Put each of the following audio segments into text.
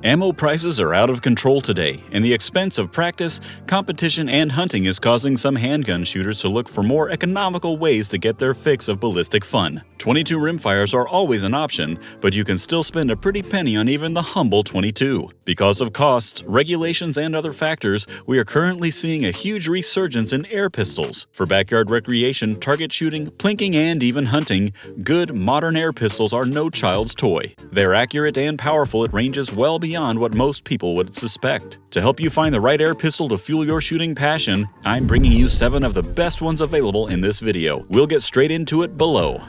Ammo prices are out of control today, and the expense of practice, competition, and hunting is causing some handgun shooters to look for more economical ways to get their fix of ballistic fun. 22 rimfires are always an option, but you can still spend a pretty penny on even the humble 22. Because of costs, regulations, and other factors, we are currently seeing a huge resurgence in air pistols. For backyard recreation, target shooting, plinking, and even hunting, good, modern air pistols are no child's toy. They're accurate and powerful at ranges well beyond what most people would suspect. To help you find the right air pistol to fuel your shooting passion, I'm bringing you 7 of the best ones available in this video. We'll get straight into it below.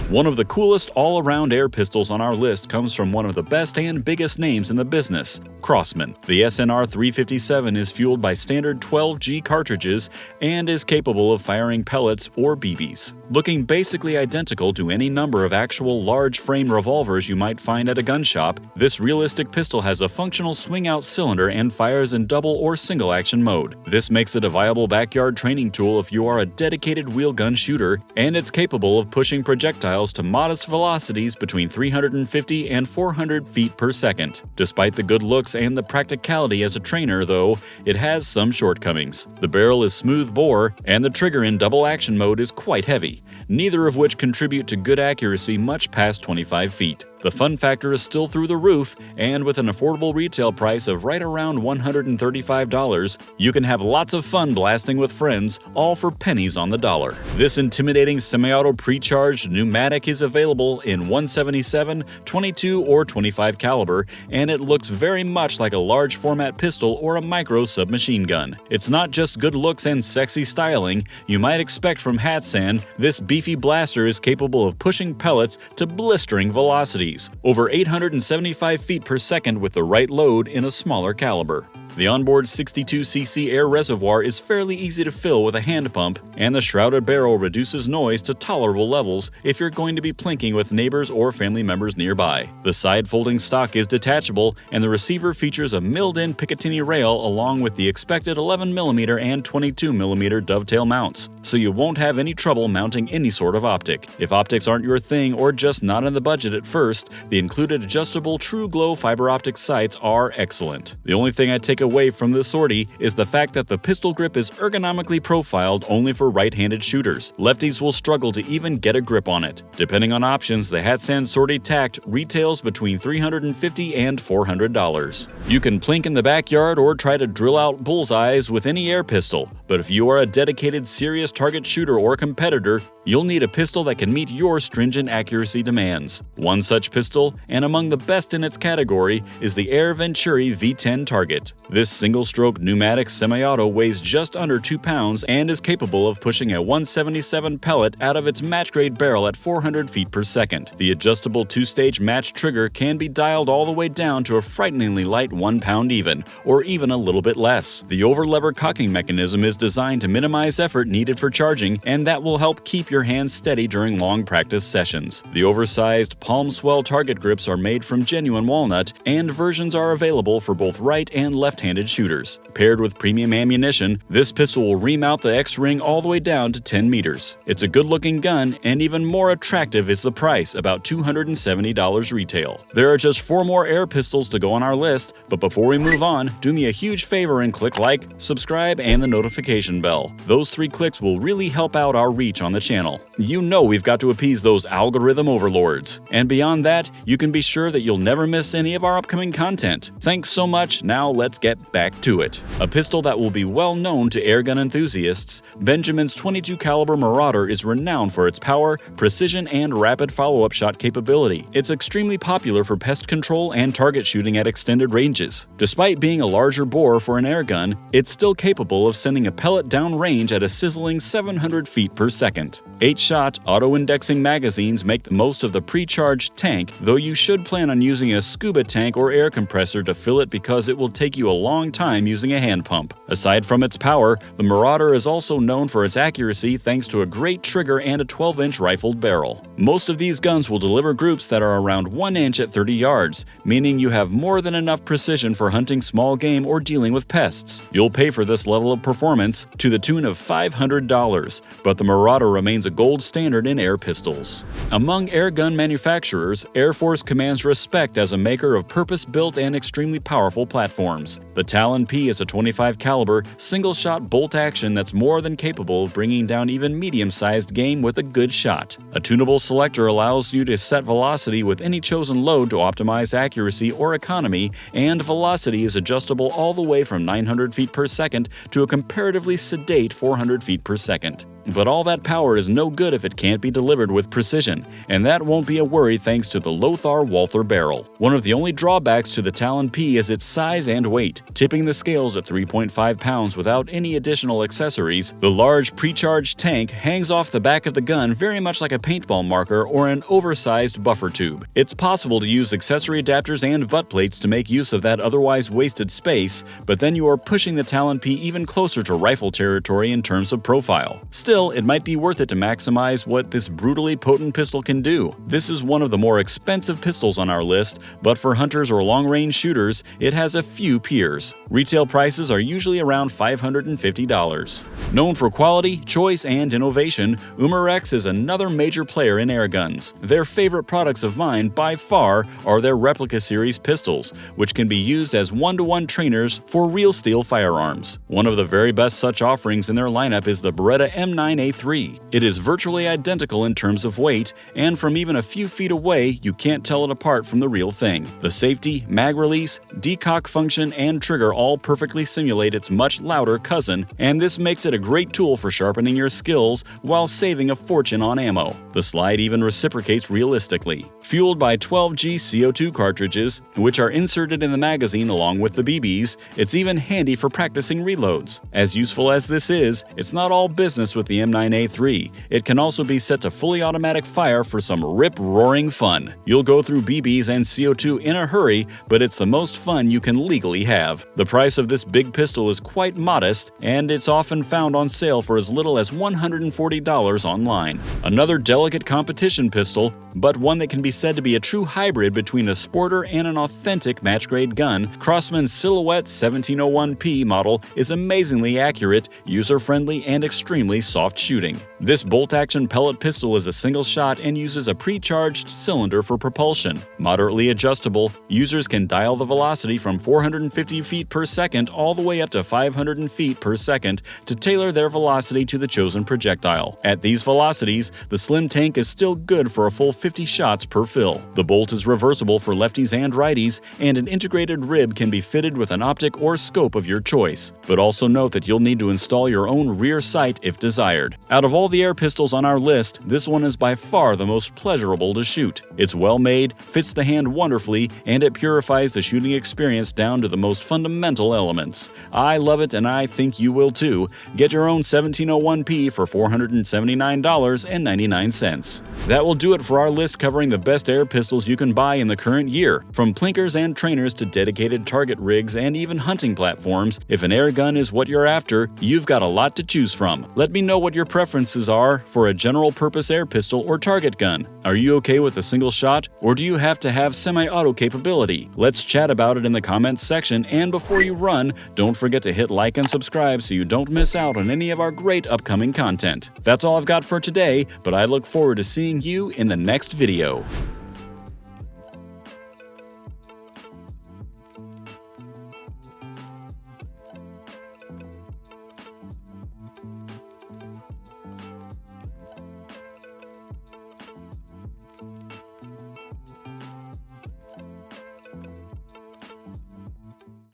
One of the coolest all-around air pistols on our list comes from one of the best and biggest names in the business, Crossman. The SNR 357 is fueled by standard 12G cartridges and is capable of firing pellets or BBs. Looking basically identical to any number of actual large-frame revolvers you might find at a gun shop, this realistic pistol has a functional swing-out cylinder and fires in double or single-action mode. This makes it a viable backyard training tool if you are a dedicated wheel gun shooter, and it's capable of pushing projectiles to modest velocities between 350 and 400 feet per second. Despite the good looks and the practicality as a trainer, though, it has some shortcomings. The barrel is smooth bore, and the trigger in double action mode is quite heavy, neither of which contribute to good accuracy much past 25 feet. The fun factor is still through the roof, and with an affordable retail price of right around $135, you can have lots of fun blasting with friends, all for pennies on the dollar. This intimidating semi-auto pre-charged pneumatic is available in 177, 22, or 25 caliber, and it looks very much like a large format pistol or a micro submachine gun. It's not just good looks and sexy styling. You might expect from Hatsan, this beefy blaster is capable of pushing pellets to blistering velocities, over 875 feet per second with the right load in a smaller caliber. The onboard 62cc air reservoir is fairly easy to fill with a hand pump, and the shrouded barrel reduces noise to tolerable levels if you're going to be plinking with neighbors or family members nearby. The side-folding stock is detachable, and the receiver features a milled-in Picatinny rail along with the expected 11mm and 22mm dovetail mounts, so you won't have any trouble mounting any sort of optic. If optics aren't your thing or just not in the budget at first, the included adjustable True Glow fiber optic sights are excellent. The only thing I take away from this sortie is the fact that the pistol grip is ergonomically profiled only for right-handed shooters. Lefties will struggle to even get a grip on it. Depending on options, the Sand Sorty Tact retails between $350 and $400. You can plink in the backyard or try to drill out bullseyes with any air pistol, but if you are a dedicated serious target shooter or competitor, you'll need a pistol that can meet your stringent accuracy demands. One such pistol, and among the best in its category, is the Venturi V10 Target. This single-stroke pneumatic semi-auto weighs just under 2 pounds and is capable of pushing a 177 pellet out of its match-grade barrel at 400 feet per second. The adjustable 2-stage match trigger can be dialed all the way down to a frighteningly light 1 pound even, or even a little bit less. The over-lever cocking mechanism is designed to minimize effort needed for charging, and that will help keep your hands steady during long practice sessions. The oversized palm swell target grips are made from genuine walnut, and versions are available for both right and left-handed shooters. Paired with premium ammunition, this pistol will remount the X-ring all the way down to 10 meters. It's a good-looking gun, and even more attractive is the price, about $270 retail. There are just 4 more air pistols to go on our list, but before we move on, do me a huge favor and click like, subscribe, and the notification bell. Those 3 clicks will really help out our reach on the channel. You know we've got to appease those algorithm overlords. And beyond that, you can be sure that you'll never miss any of our upcoming content. Thanks so much. Now let's get back to it. A pistol that will be well known to airgun enthusiasts, Benjamin's 22 caliber Marauder is renowned for its power, precision, and rapid follow-up shot capability. It's extremely popular for pest control and target shooting at extended ranges. Despite being a larger bore for an airgun, it's still capable of sending a pellet down range at a sizzling 700 feet per second. 8-shot auto-indexing magazines make the most of the pre-charged tank, though you should plan on using a scuba tank or air compressor to fill it because it will take you a long time using a hand pump. Aside from its power, the Marauder is also known for its accuracy thanks to a great trigger and a 12-inch rifled barrel. Most of these guns will deliver groups that are around 1 inch at 30 yards, meaning you have more than enough precision for hunting small game or dealing with pests. You'll pay for this level of performance to the tune of $500, but the Marauder remains a gold standard in air pistols. Among air gun manufacturers, Air Force commands respect as a maker of purpose-built and extremely powerful platforms. The Talon P is a 25 caliber single-shot bolt action that's more than capable of bringing down even medium-sized game with a good shot. A tunable selector allows you to set velocity with any chosen load to optimize accuracy or economy, and velocity is adjustable all the way from 900 feet per second to a comparatively sedate 400 feet per second. But all that power is no good if it can't be delivered with precision, and that won't be a worry thanks to the Lothar Walther barrel. One of the only drawbacks to the Talon P is its size and weight, tipping the scales at 3.5 pounds without any additional accessories. The large pre-charged tank hangs off the back of the gun very much like a paintball marker or an oversized buffer tube. It's possible to use accessory adapters and butt plates to make use of that otherwise wasted space, but then you are pushing the Talon P even closer to rifle territory in terms of profile. Still, it might be worth it to maximize what this brutally potent pistol can do. This is one of the more expensive pistols on our list, but for hunters or long-range shooters, it has a few peers. Retail prices are usually around $550. Known for quality, choice, and innovation, Umarex is another major player in air guns. Their favorite products of mine, by far, are their Replica series pistols, which can be used as one-to-one trainers for real steel firearms. One of the very best such offerings in their lineup is the Beretta M9A3. It is virtually identical in terms of weight, and from even a few feet away, you can't tell it apart from the real thing. The safety, mag release, decock function, and trigger all perfectly simulate its much louder cousin, and this makes it a great tool for sharpening your skills while saving a fortune on ammo. The slide even reciprocates realistically. Fueled by 12G CO2 cartridges, which are inserted in the magazine along with the BBs, it's even handy for practicing reloads. As useful as this is, it's not all business with the M9A3. It can also be set to fully automatic fire for some rip-roaring fun. You'll go through BBs and CO2 in a hurry, but it's the most fun you can legally have. The price of this big pistol is quite modest, and it's often found on sale for as little as $140 online. Another delicate competition pistol, but one that can be said to be a true hybrid between a sporter and an authentic match-grade gun, Crossman Silhouette 1701P model is amazingly accurate, user-friendly, and extremely soft shooting. This bolt-action pellet pistol is a single shot and uses a pre-charged cylinder for propulsion. Moderately adjustable, users can dial the velocity from 450 feet per second all the way up to 500 feet per second to tailor their velocity to the chosen projectile. At these velocities, the slim tank is still good for a full 50 shots per fill. The bolt is reversible for lefties and righties, and an integrated rib can be fitted with an optic or scope of your choice. But also note that you'll need to install your own rear sight if desired. Out of all the air pistols on our list, this one is by far the most pleasurable to shoot. It's well made, fits the hand wonderfully, and it purifies the shooting experience down to the most fundamental elements. I love it, and I think you will too. Get your own 1701P for $479.99. That will do it for our list covering the best air pistols you can buy in the current year. From plinkers and trainers to dedicated target rigs and even hunting platforms, if an air gun is what you're after, you've got a lot to choose from. Let me know what your preferences are for a general-purpose air pistol or target gun. Are you okay with a single shot, or do you have to have semi-auto capability? Let's chat about it in the comments section, and before you run, don't forget to hit like and subscribe so you don't miss out on any of our great upcoming content. That's all I've got for today, but I look forward to seeing you in the next video.